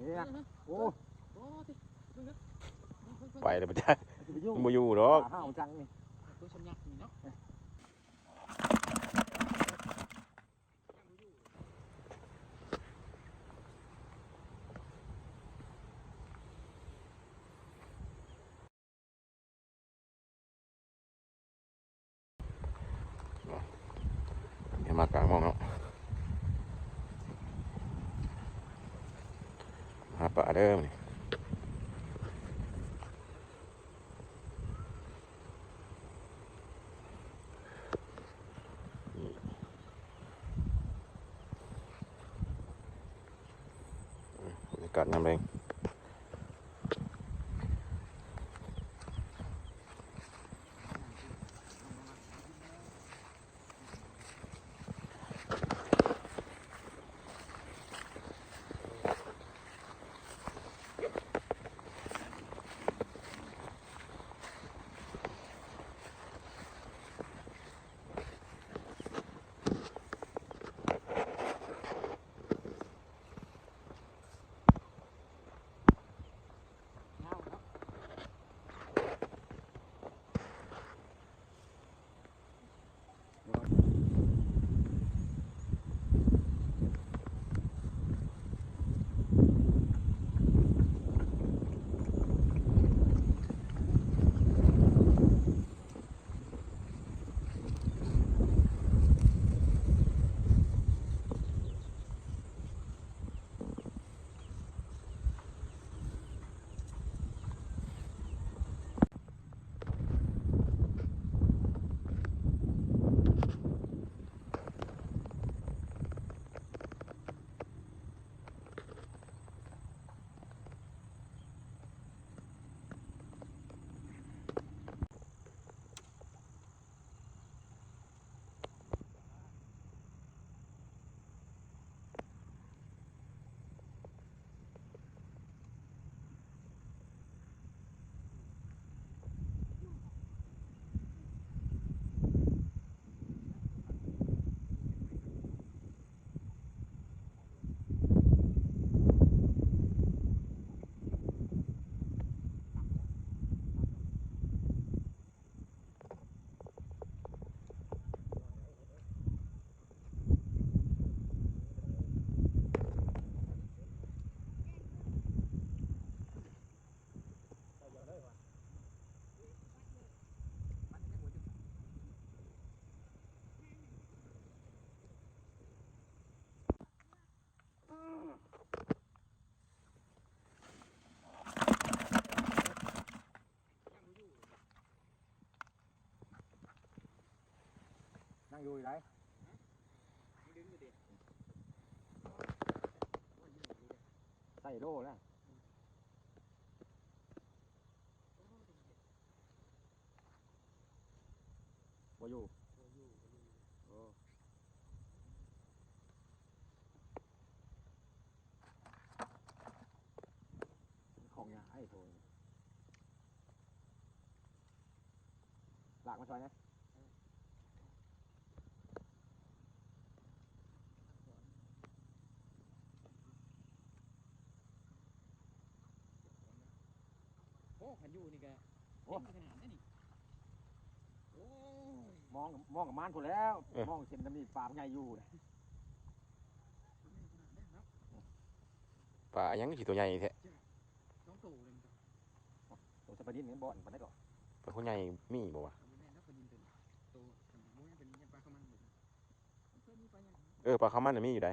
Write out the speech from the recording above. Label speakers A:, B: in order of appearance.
A: นี่นะโอ้
B: ไปเลยปะจ๊ะมันมาอยู่หรอก
A: ห้าวจังนี่ตัวชยักนี่เนาะ
B: เดี๋ยวมากลางมองเนาะหาปลาเด้อนี่บรรยากาศน้ำแรง
A: นั่งอยู่ไหนใส่โล่แล้วบ่อยู่ของยาไอ้โถหลากมาช่วยนะ
C: โอ้ขันอยู่นี่แกโอ้ขนาดนั้นนี่โอ้ย
A: มองกับม่านถูกแล้วมองเส้นดำนี่ปลาใหญ่อยู่นะ
B: ปลายังขี่ตัวใหญ่แท้
C: ต้องโตเลยมัน
A: ตัวสปาดินนี่บ่อนมันได้ก่อน
B: ปลาคนใหญ่มีบ่วะ
C: แม่นแล้วคนยินเป็นโตมันเป็นปลาข้าวมันหมดเคยมีปลาอย่าง
B: ปลาข้าวมันน่ะมีอยู่ได้